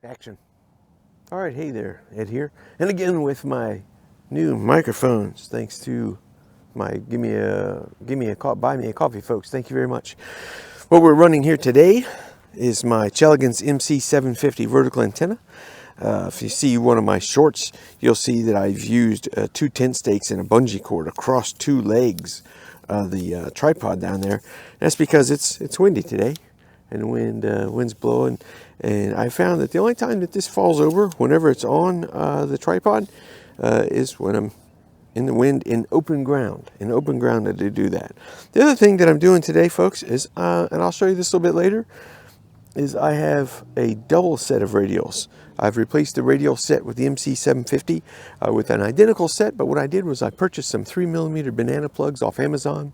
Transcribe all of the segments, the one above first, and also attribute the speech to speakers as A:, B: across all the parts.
A: Action. All right, hey there, Ed here, and again with my new microphones. Thanks to my buy me a coffee folks. Thank you very much. What we're running here today is my Chelegans MC750 vertical antenna. If you see one of my shorts, you'll see that I've used 2 tent stakes and a bungee cord across 2 legs of the tripod down there. That's because it's windy today, and the wind's blowing. And I found that the only time that this falls over, whenever it's on the tripod, is when I'm in the wind in open ground. In open ground that they do that. The other thing that I'm doing today, folks, is, and I'll show you this a little bit later, is I have a double set of radials. I've replaced the radial set with the MC750 with an identical set, but what I did was I purchased some 3mm banana plugs off Amazon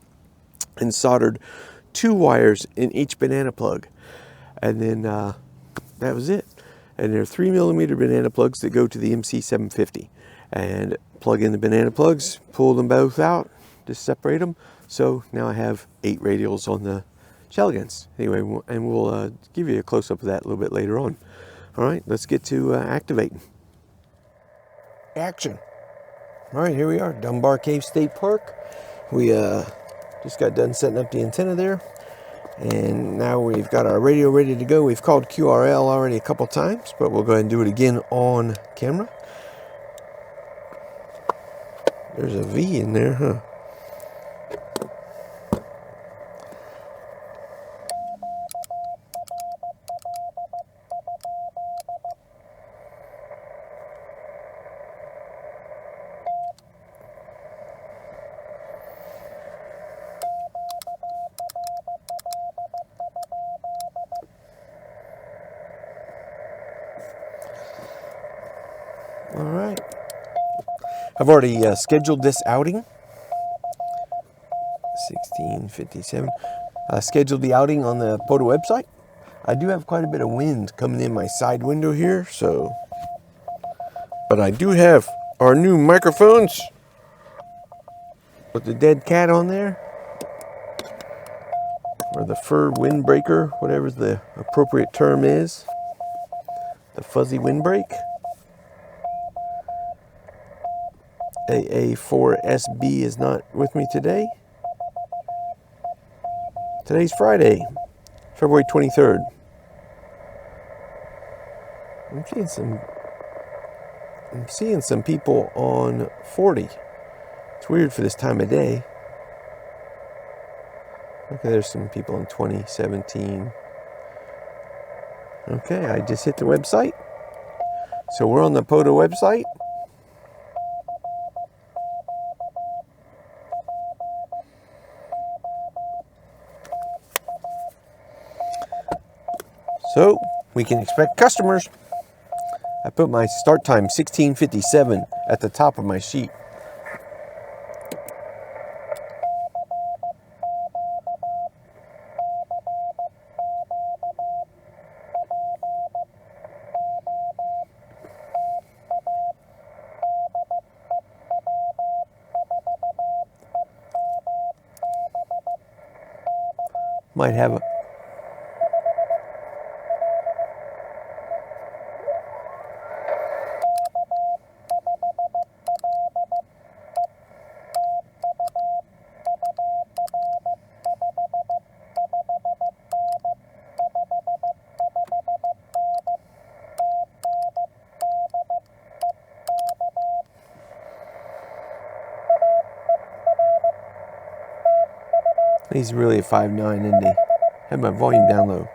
A: and soldered 2 wires in each banana plug. And then that was it. And they're 3mm banana plugs that go to the MC750. And plug in the banana plugs, pull them both out, just separate them. So now I have 8 radials on the Chelegans. Anyway, and we'll give you a close-up of that a little bit later on. All right, let's get to activating. Action. All right, here we are, Dunbar Cave State Park. We just got done setting up the antenna there. And now we've got our radio ready to go. We've called QRL already a couple times, but we'll go ahead and do it again on camera. There's a V in there, huh? All right. I've already scheduled this outing. 1657. Scheduled the outing on the POTA website. I do have quite a bit of wind coming in my side window here, so. But I do have our new microphones with the dead cat on there, or the fur windbreaker, whatever the appropriate term is. The fuzzy windbreak. AA4SB is not with me today. Today's Friday, February 23rd. I'm seeing some people on 40. It's weird for this time of day. Okay, there's some people on 2017. Okay, I just hit the website. So we're on the POTA website. So we can expect customers. I put my start time 16:57 at the top of my sheet. Might have a He's really a 5'9", isn't he? Had my volume down low.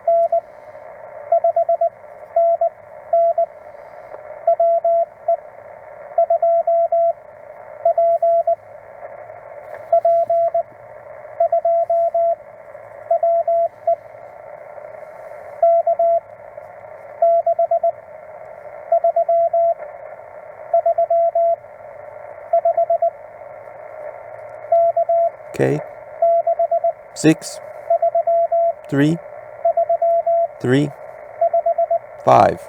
A: Okay. 6, 3, 3, 5.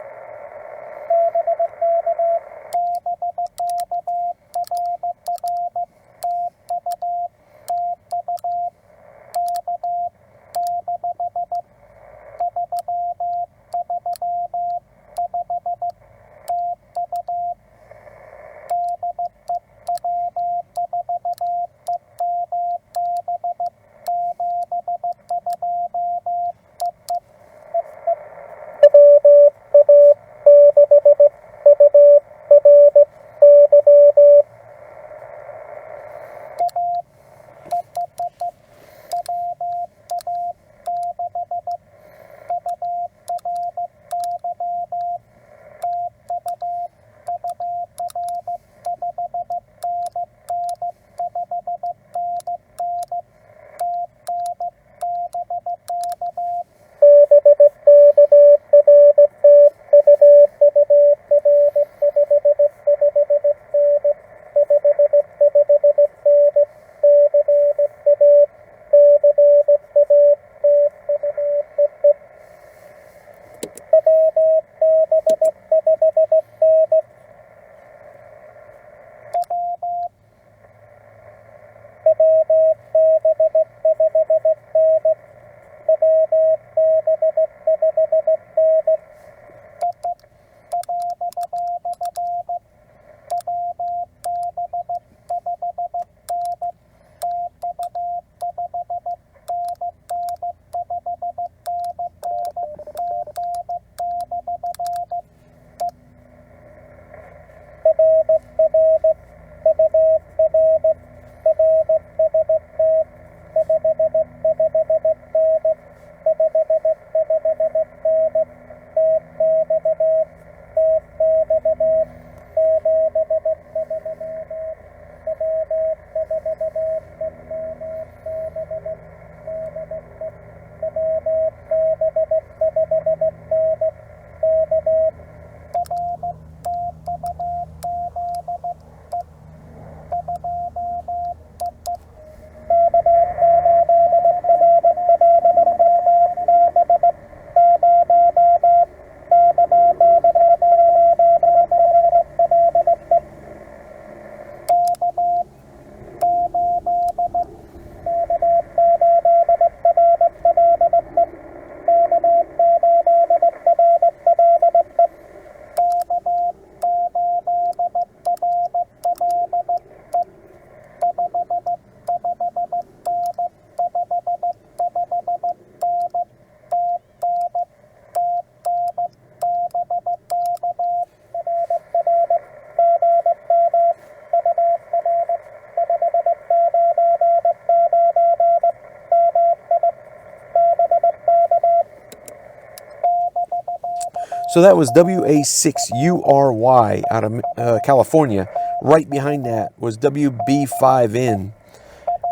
A: So that was WA6URY out of California. Right behind that was WB5N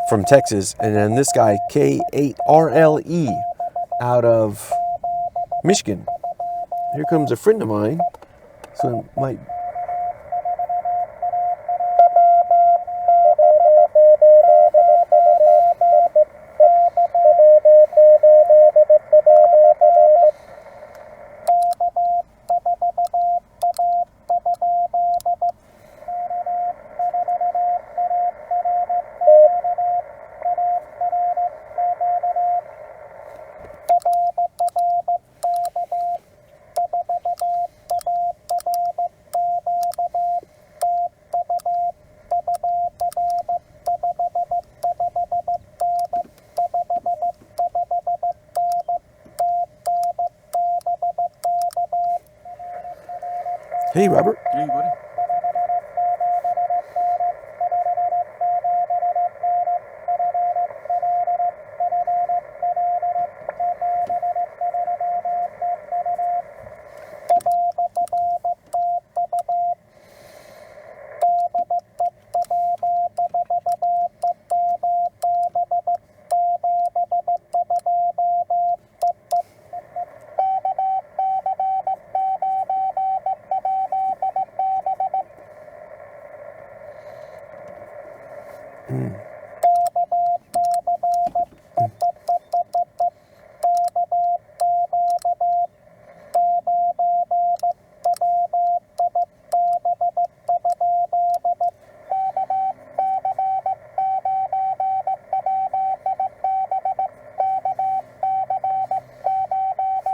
A: from Texas. And then this guy, K8RLE out of Michigan. Here comes a friend of mine. So it might... Hey, Robert.
B: Hey, buddy.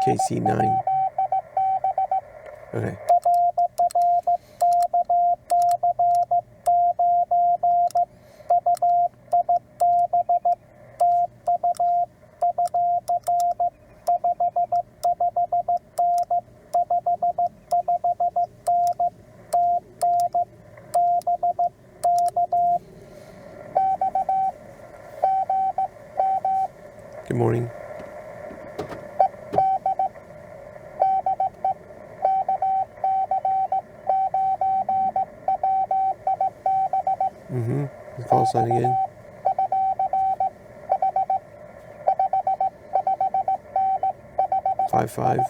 A: KC9. Okay. Good morning. The call sign again. Five five.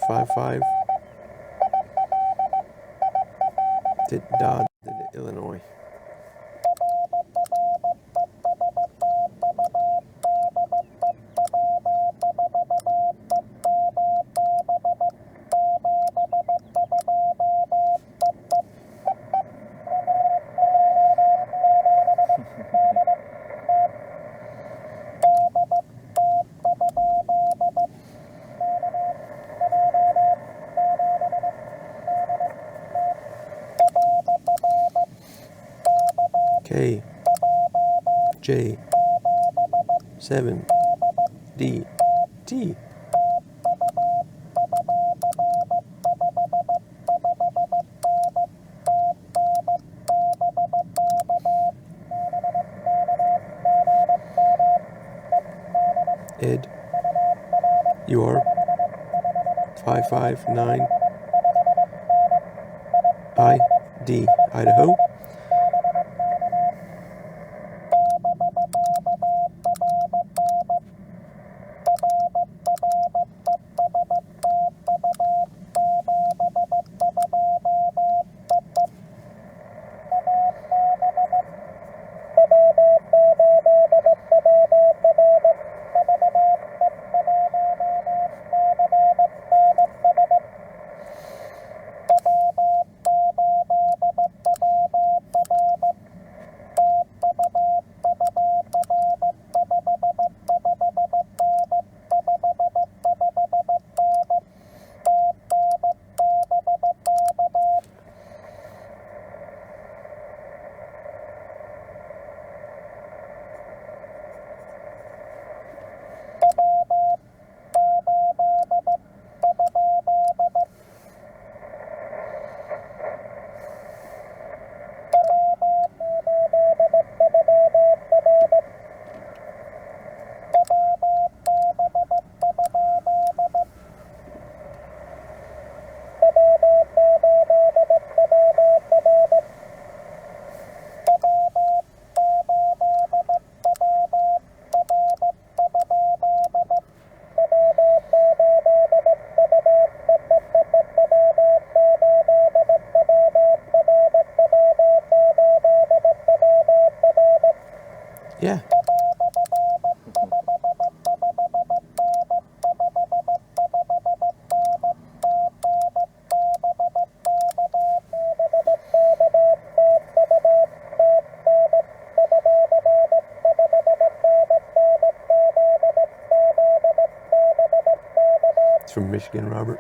A: Dodge, Illinois. K7DUG. Ed, you are 559 ID, Idaho. Yeah. It's from Michigan, Robert.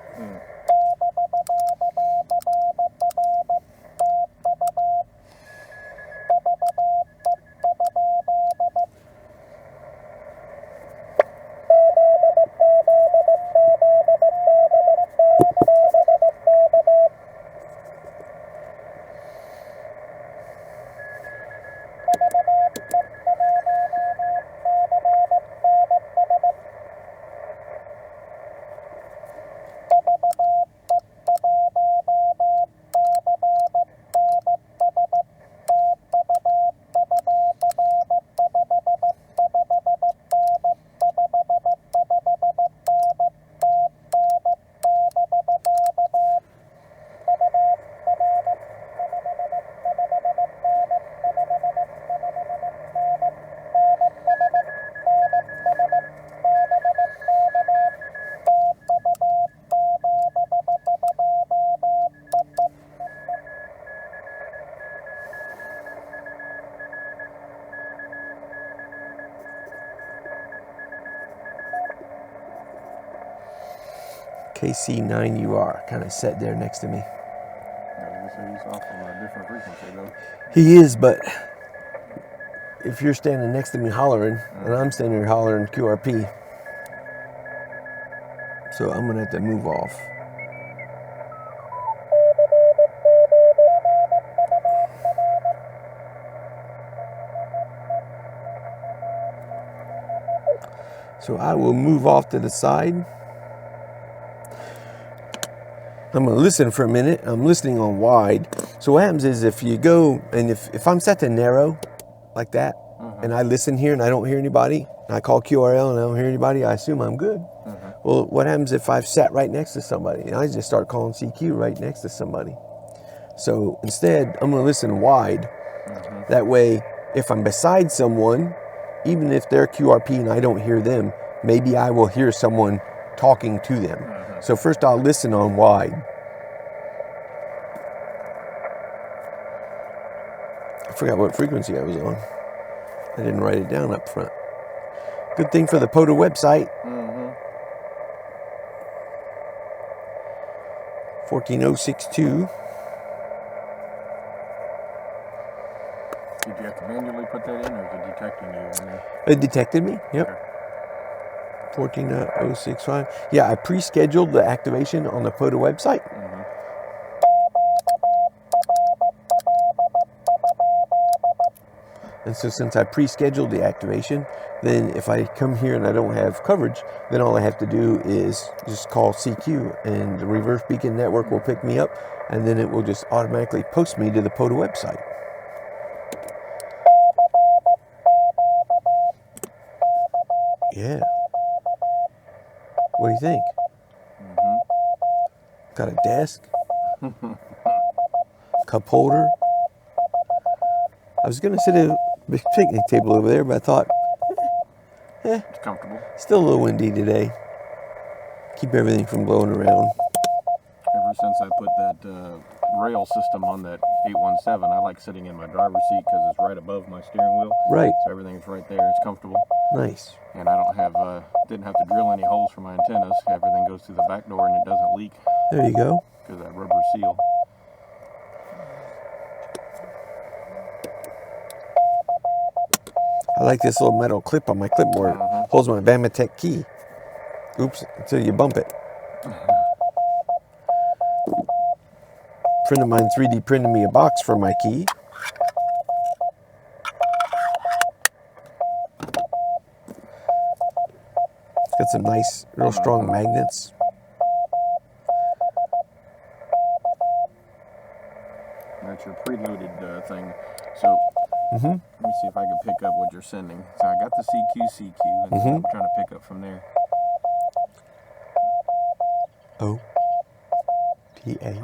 A: KC9UR kind of sat there next to me.
B: He's off on a different frequency though.
A: He is, but if you're standing next to me hollering, and I'm standing here hollering QRP, so I'm gonna have to move off. So I will move off to the side. I'm going to listen for a minute. I'm listening on wide. So what happens is if you go, and if I'm set to narrow like that, and I listen here and I don't hear anybody, and I call QRL and I don't hear anybody, I assume I'm good. Well, what happens if I've sat right next to somebody and I just start calling CQ right next to somebody? So instead, I'm going to listen wide. That way, if I'm beside someone, even if they're QRP and I don't hear them, maybe I will hear someone talking to them. So first I'll listen on wide. I forgot what frequency I was on. I didn't write it down up front. Good thing for the POTA website. 14062.
B: Did you have to manually put that in, or is it detecting you?
A: It detected me, yep. Okay. 14065. Yeah, I pre-scheduled the activation on the POTA website. And so since I pre-scheduled the activation, then if I come here and I don't have coverage, then all I have to do is just call CQ and the reverse beacon network will pick me up, and then it will just automatically post me to the POTA website. Yeah. What do you think? Got a desk, cup holder. I was gonna sit at a big picnic table over there, but I thought,
B: it's comfortable.
A: Still a little windy today. Keep everything from blowing around.
B: Ever since I put that rail system on that 817, I like sitting in my driver's seat because it's right above my steering wheel.
A: Right.
B: So everything's right there. It's comfortable.
A: Nice.
B: And I don't have, didn't have to drill any holes for my antennas. Everything goes through the back door and it doesn't leak.
A: There you go.
B: Because of that rubber seal.
A: I like this little metal clip on my clipboard. Holds my Bamatech key. Oops, until you bump it. Friend of mine 3D printed me a box for my key. It's got some nice, real strong magnets.
B: That's your preloaded thing. So let me see if I can pick up what you're sending. So I got the CQ, and I'm trying to pick up from there.
A: OTA.
B: Okay.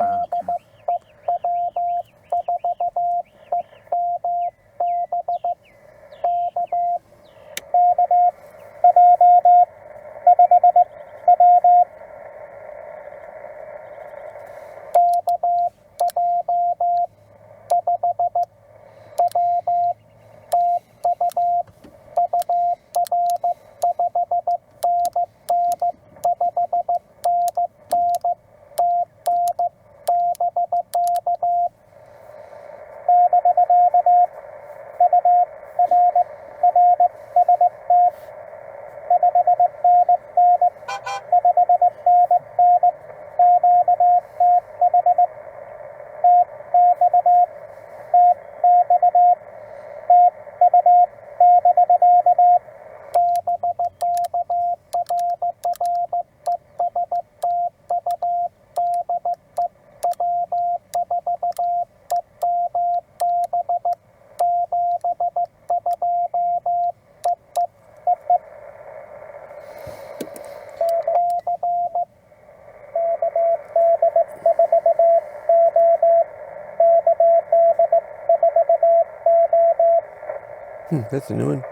A: That's a new one.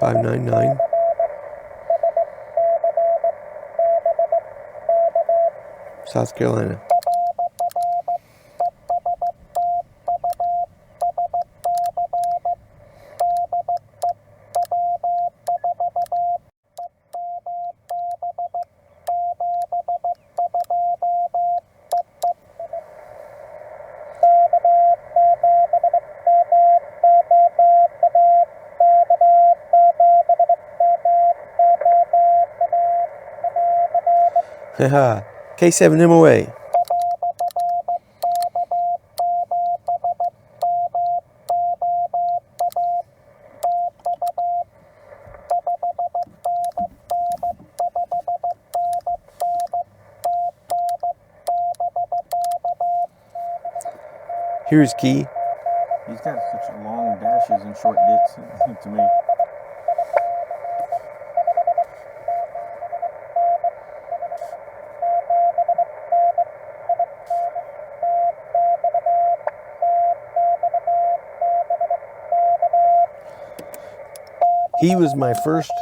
A: $599. South Carolina. Haha, K7MOA. Here's Key.
B: He's got such long dashes and short dits to me.
A: He was my first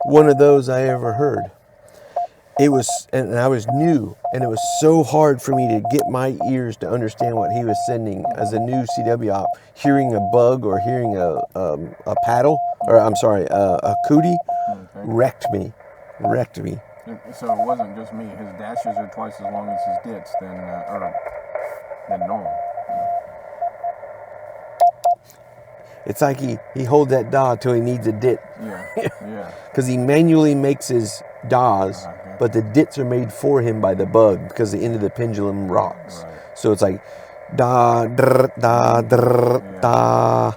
A: one of those I ever heard. It was, and I was new, and it was so hard for me to get my ears to understand what he was sending as a new CW op. Hearing a bug or hearing a paddle, or I'm sorry, a cootie, wrecked me.
B: So it wasn't just me. His dashes are twice as long as his dits than normal.
A: It's like he holds that DAW till he needs a dit.
B: Yeah.
A: Because he manually makes his DAWs, but the dits are made for him by the bug because the end of the pendulum rocks.
B: Right.
A: So it's like da, drr, da, drr, da,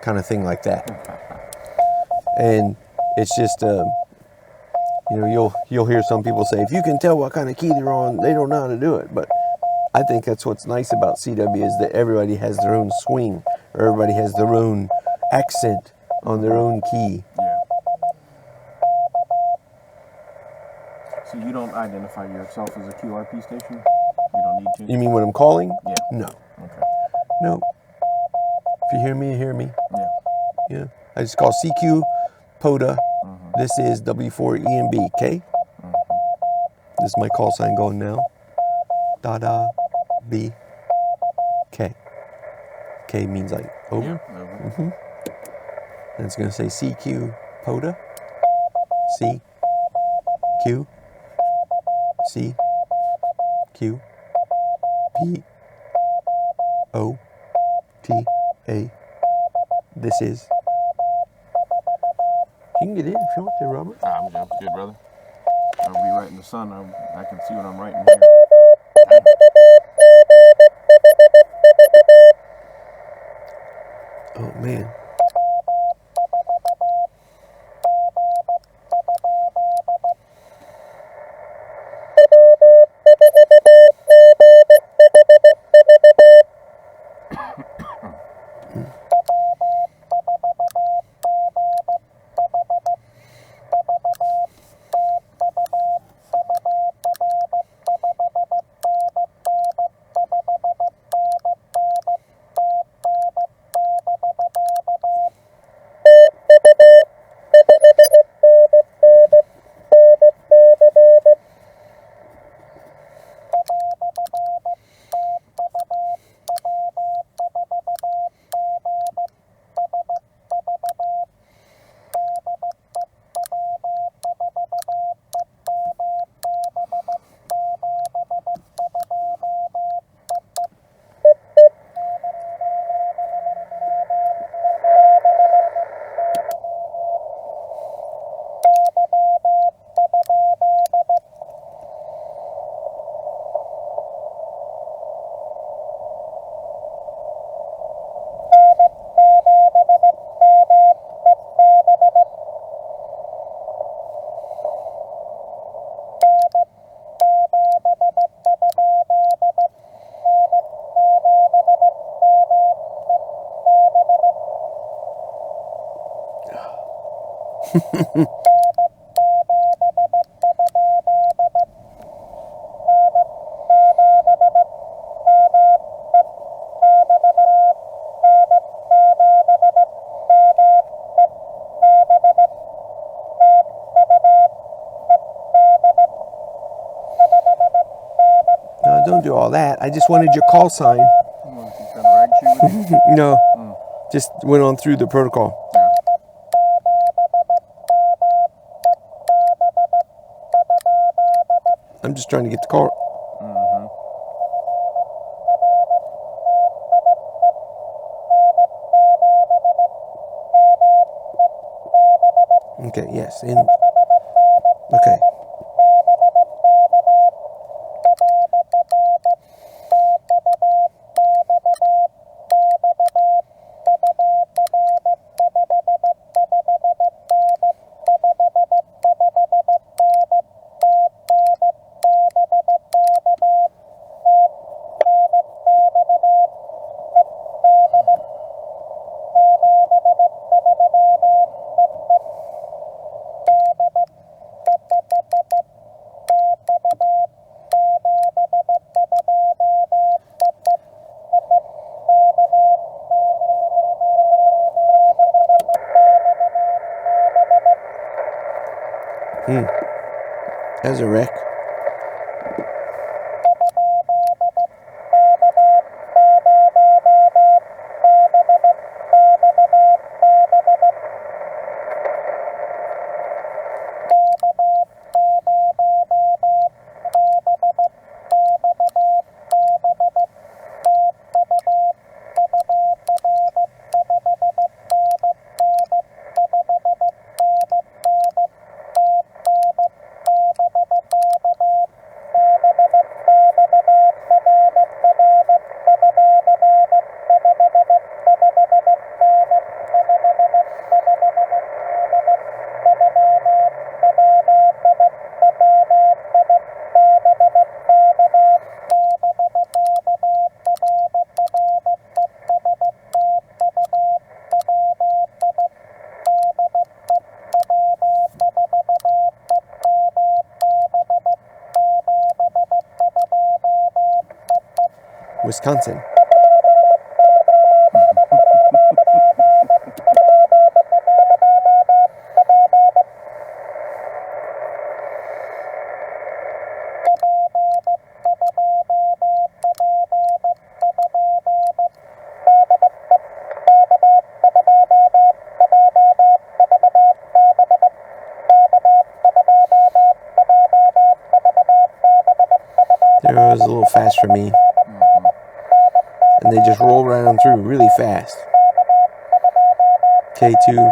A: kind of thing like that. And it's just, you know, you'll hear some people say, if you can tell what kind of key they're on, they don't know how to do it. But I think that's what's nice about CW is that everybody has their own swing, or everybody has their own accent on their own key.
B: Yeah. So you don't identify yourself as a QRP station? You don't need to?
A: You mean when I'm calling?
B: Yeah.
A: No.
B: Okay.
A: No. If you hear me, you hear me.
B: Yeah.
A: Yeah. I just call CQ, POTA. This is W4EMB, okay? This is my call sign going now. Dada B K. K means like over.
B: Yeah, over.
A: And it's going to say CQ POTA. C Q C Q P O T A. This is. You can get in if you want to, Robert.
B: I'm good, brother. I'll be right in the sun. I can see what I'm writing here.
A: Oh, man. No, don't do all that. I just wanted your call sign.
B: Well, you trying to rag chew with me?
A: No, just went on through the protocol.
B: Yeah.
A: I'm just trying to get the call. Okay, yes, and okay. As a wreck. Wisconsin. There was a little fast for me. And they just roll right on through really fast. K2JVB.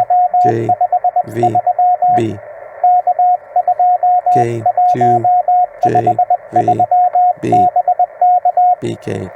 A: K2JVB. BK.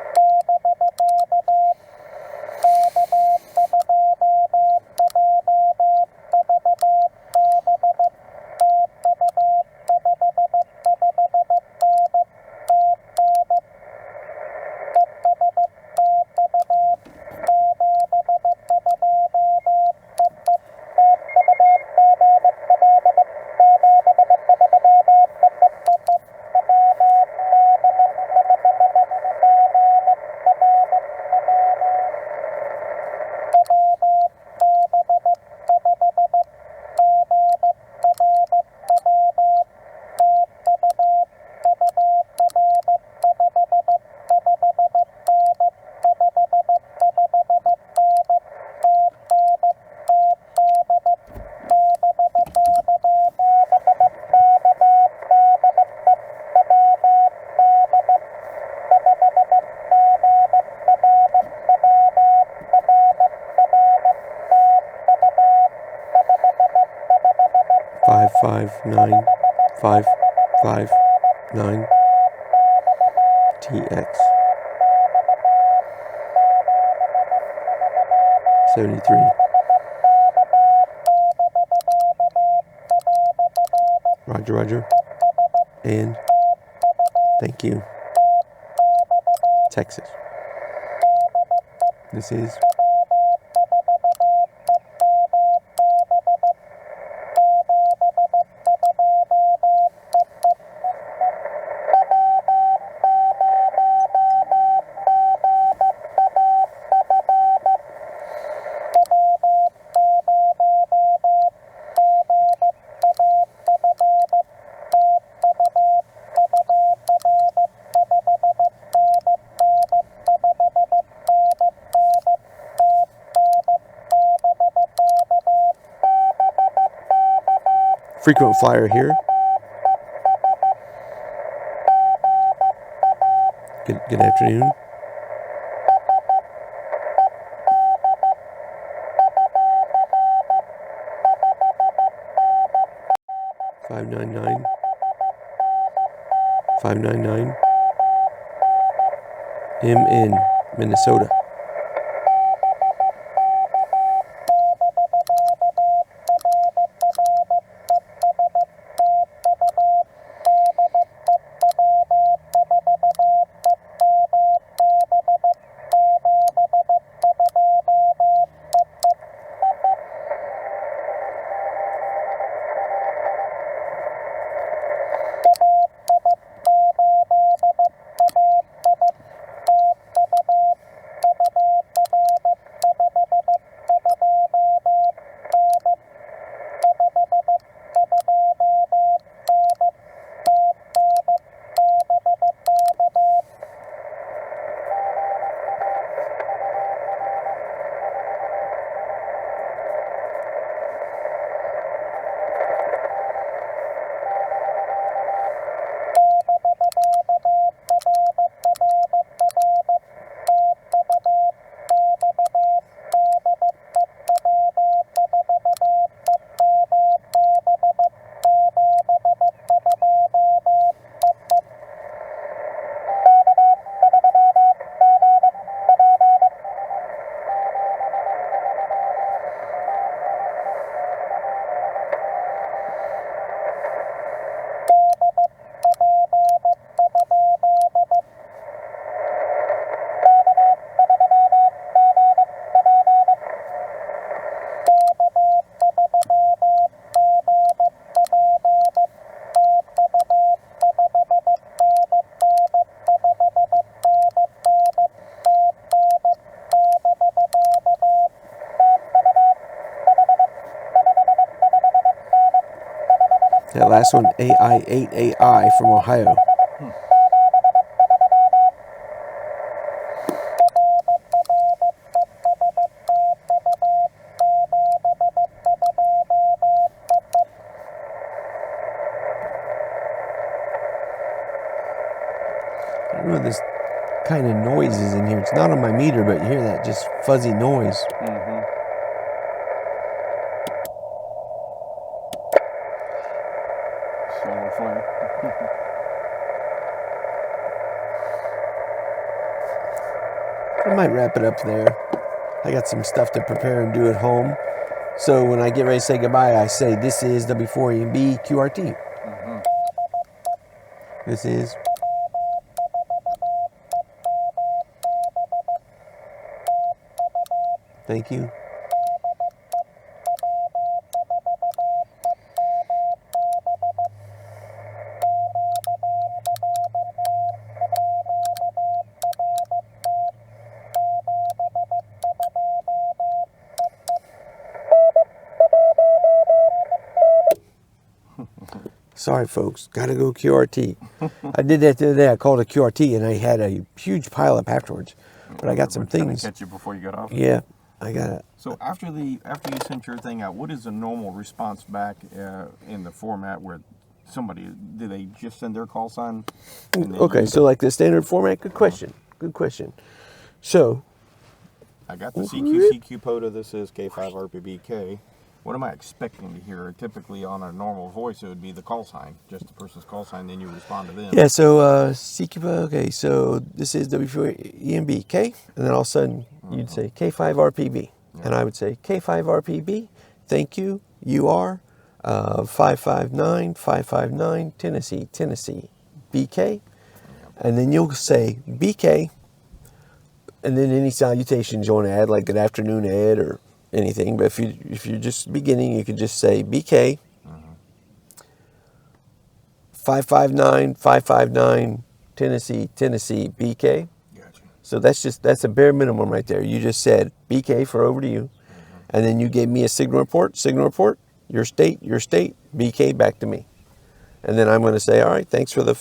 A: Five nine 559 TX 73. Roger, roger. And thank you. Texas. This is frequent flyer here. Good afternoon. $599 MN, Minnesota. That last one, AI8AI from Ohio. I don't know, this kind of noise is in here. It's not on my meter, but you hear that just fuzzy noise.
B: Solar flare.
A: I might wrap it up there. I got some stuff to prepare and do at home. So when I get ready to say goodbye, I say, this is W4ARB QRT. This is thank you. Sorry, folks. Gotta go QRT. I did that the other day. I called a QRT, and I had a huge pile up afterwards. But I got some things.
B: Catch you before you got off.
A: Yeah, I got it.
B: So after you sent your thing out, what is the normal response back in the format where somebody, do they just send their call sign?
A: Okay, so like the standard format. Good question. Good question. So
B: I got the CQ POTA. This is K5RPBK. What am I expecting to hear? Typically on a normal voice, it would be the call sign, just the person's call sign, then you respond to them.
A: yeah, so CQ, okay, so this is W4ARB K, and then all of a sudden you'd say K5RPB, and I would say K5RPB, thank you, you are 559 Tennessee, BK, and then you'll say BK, and then any salutations you want to add, like good afternoon, Ed, or anything. But if you're just beginning, you could just say BK 559 Tennessee BK.
B: Gotcha.
A: So that's a bare minimum right there. You just said BK for over to you, and then you gave me a signal report, your state, BK back to me, and then I'm going to say, all right, thanks for the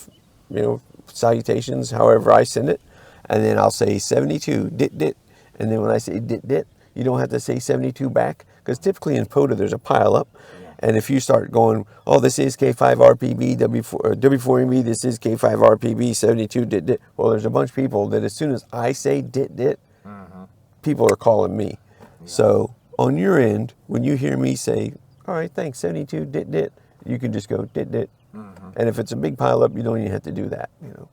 A: salutations, however I send it, and then I'll say 72 dit, and then when I say dit, you don't have to say 72 back, because typically in POTA there's a pile up, And if you start going, oh, this is K5RPB, W4MB, this is K5RPB 72 dit dit. Well, there's a bunch of people that as soon as I say dit dit, people are calling me. Yeah. So on your end, when you hear me say, all right, thanks, 72 dit dit, you can just go dit dit. And if it's a big pile up, you don't even have to do that. You know,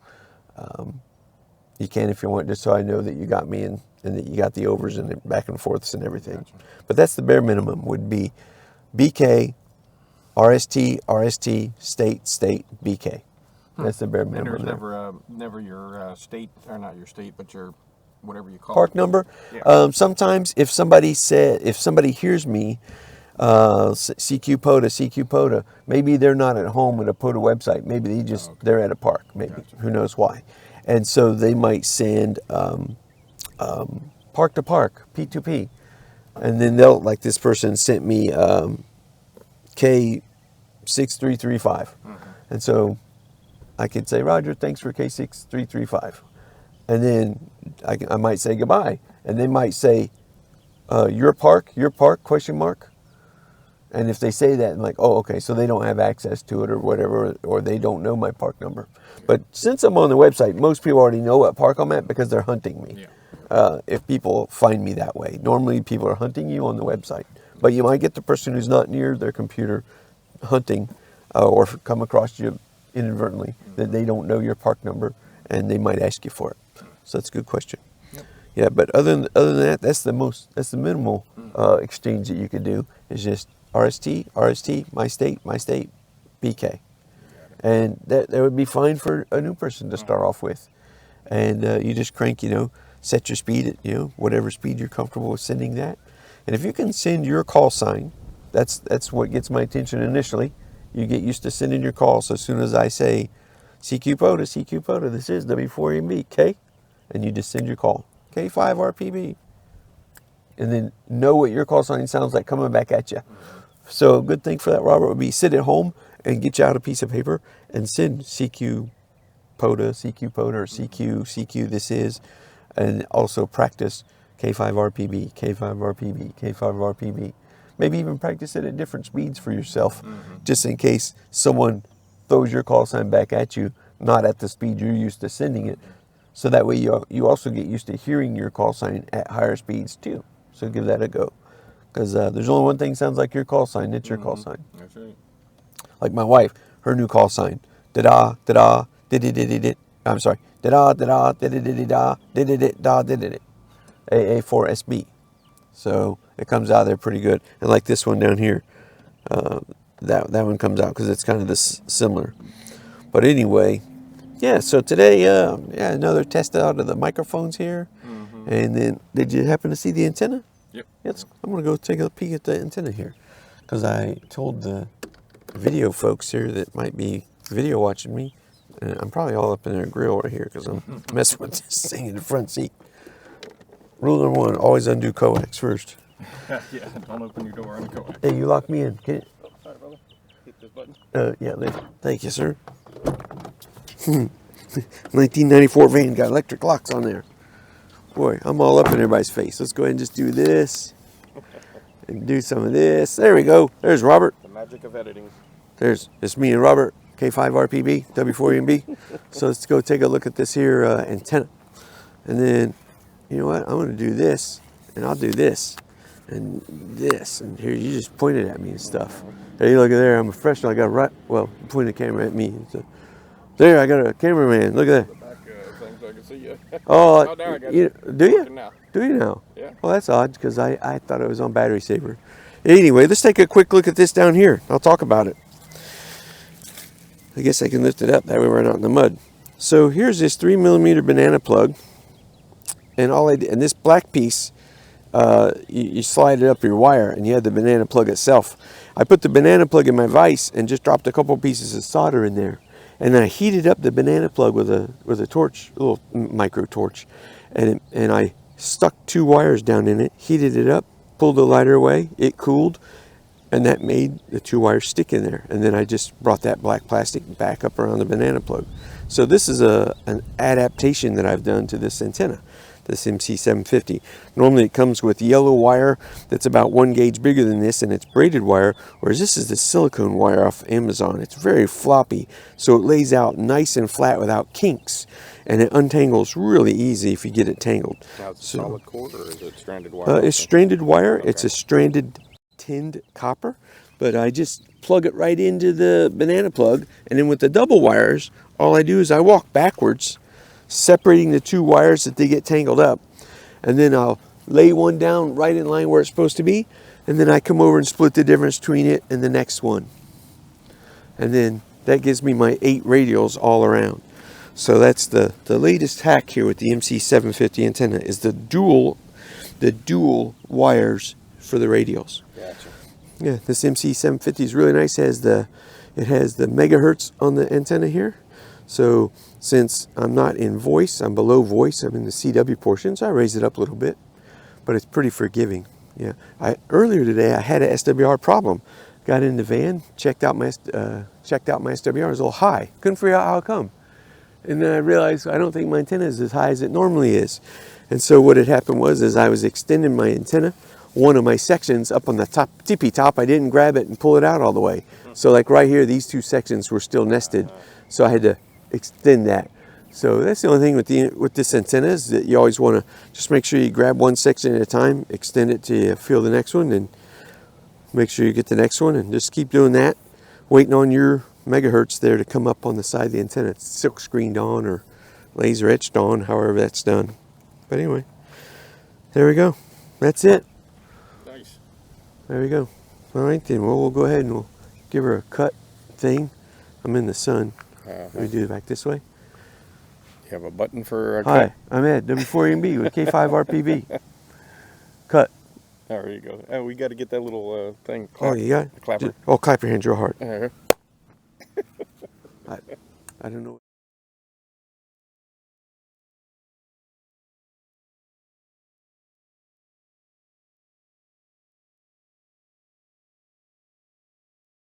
A: you can if you want, just so I know that you got me and that you got the overs and the back and forths and everything. Gotcha. But that's the bare minimum would be BK, RST, RST, state, state, BK. That's the bare minimum.
B: And there's never your state, or not your state, but your whatever you call
A: park
B: it.
A: number.
B: Yeah.
A: Sometimes if somebody hears me, CQ POTA, maybe they're not at home at a POTA website. Maybe they're at a park. Maybe. Gotcha. Who knows why? And so they might send park to park, P2P. And then they'll, like this person sent me K6335. And so I could say, Roger, thanks for K6335. And then I might say goodbye. And they might say, your park, question mark. And if they say that, I'm like, oh, okay, so they don't have access to it or whatever, or they don't know my park number. But since I'm on the website, most people already know what park I'm at because they're hunting me. Yeah. If people find me that way. Normally people are hunting you on the website. But you might get the person who's not near their computer hunting or come across you inadvertently that they don't know your park number and they might ask you for it. So that's a good question. Yep. Yeah, but other than that, that's the minimal exchange that you could do is just RST, my state, BK. And that would be fine for a new person to start off with. And you just crank, set your speed at, whatever speed you're comfortable with sending that. And if you can send your call sign, that's what gets my attention initially. You get used to sending your call. So as soon as I say, CQ POTA, this is W4ARB, K, and you just send your call, K5RPB. And then know what your call sign sounds like coming back at you. So a good thing for that, Robert, would be sit at home and get you out a piece of paper and send CQ POTA, or CQ, this is, and also practice K5RPB, K5RPB. Maybe even practice it at different speeds for yourself, just in case someone throws your call sign back at you, not at the speed you're used to sending it. So that way you also get used to hearing your call sign at higher speeds too. So give that a go. Because there's only one thing sounds like your call sign. It's your call sign. That's right. Like my wife, her new call sign. Da-da, da-da, di-di-di-di-di. I'm sorry. Da-da, da-da, di-di-di-di-da, di-di-di-da, di-di-di. AA0Z. So it comes out there pretty good. And like this one down here, that one comes out because it's kind of this similar. But anyway, yeah, so today, another test out of the microphones here. And then, did you happen to see the antenna? Yep. Yes, I'm going to go take a peek at the antenna here. Because I told the video folks here that might be video watching me, and I'm probably all up in their grill right here because I'm messing with this thing in the front seat. Rule number one, always undo coax first.
B: Yeah, don't open your door on the coax.
A: Hey, you locked me in. Can you?
B: Oh, sorry, brother. Hit this button.
A: Yeah, thank you, sir. 1994 van, got electric locks on there. Boy, I'm all up in everybody's face. Let's go ahead and just do this and do some of this. There we go. There's Robert.
B: The magic of editing.
A: It's me and Robert, K5RPB, W4ARB. So let's go take a look at this here antenna. And then, you know what? I'm going to do this, and I'll do this, and this. And here, you just pointed at me and stuff. Hey, look at there. I'm a professional. I got point the camera at me. So, there, I got a cameraman. Look at that.
B: So I can see you.
A: Oh,
B: now I got
A: do you?
B: Now.
A: Do you now?
B: Yeah.
A: Well, that's odd because I thought it was on battery saver. Anyway, let's take a quick look at this down here. I'll talk about it. I guess I can lift it up. That way we're not in the mud. So here's this 3mm banana plug. And and this black piece, you slide it up your wire and you have the banana plug itself. I put the banana plug in my vise and just dropped a couple pieces of solder in there. And then I heated up the banana plug with a torch, a little micro torch, and I stuck 2 wires down in it, heated it up, pulled the lighter away, it cooled, and that made the 2 wires stick in there. And then I just brought that black plastic back up around the banana plug. So this is an adaptation that I've done to this antenna. this MC750. Normally it comes with yellow wire that's about 1 gauge bigger than this, and it's braided wire, whereas this is the silicone wire off Amazon. It's very floppy, so it lays out nice and flat without kinks, and it untangles really easy if you get it tangled.
B: Now, it's solid cord, or is it stranded wire?
A: It's stranded wire. Okay. It's a stranded tinned copper, but I just plug it right into the banana plug, and then with the double wires, all I do is I walk backwards, separating the 2 wires that they get tangled up, and then I'll lay one down right in line where it's supposed to be, and then I come over and split the difference between it and the next one, and then that gives me my 8 radials all around. So that's the latest hack here with the MC750 antenna, is the dual wires for the radials.
B: Gotcha.
A: Yeah, this MC750 is really nice. It has the megahertz on the antenna here. So since I'm not in voice, I'm below voice, I'm in the CW portion, so I raise it up a little bit, but it's pretty forgiving. Yeah, earlier today I had a SWR problem. Got in the van, checked out my SWR, it was a little high. Couldn't figure out how it come. And then I realized I don't think my antenna is as high as it normally is. And so what had happened was, as I was extending my antenna, one of my sections up on the top, tippy top, I didn't grab it and pull it out all the way. So like right here, these 2 sections were still nested. So I had to extend that. So that's the only thing with this antenna, is that you always want to just make sure you grab one section at a time, extend it till you feel the next one, and make sure you get the next one, and just keep doing that, waiting on your megahertz there to come up on the side of the antenna. It's silk screened on or laser etched on, however that's done. But anyway, there we go. That's it.
B: Nice.
A: There we go. All right then. Well, we'll go ahead and we'll give her a cut thing. I'm in the sun. Let me do it back this way.
B: You have a button for a
A: Hi,
B: cut?
A: I'm Ed, W4ARB with K5RPB. Cut.
B: There you go. Oh, we got to get that little thing.
A: Oh, you got it?
B: Clapper.
A: Oh, clap your hands real hard.
B: Uh-huh.
A: I don't know.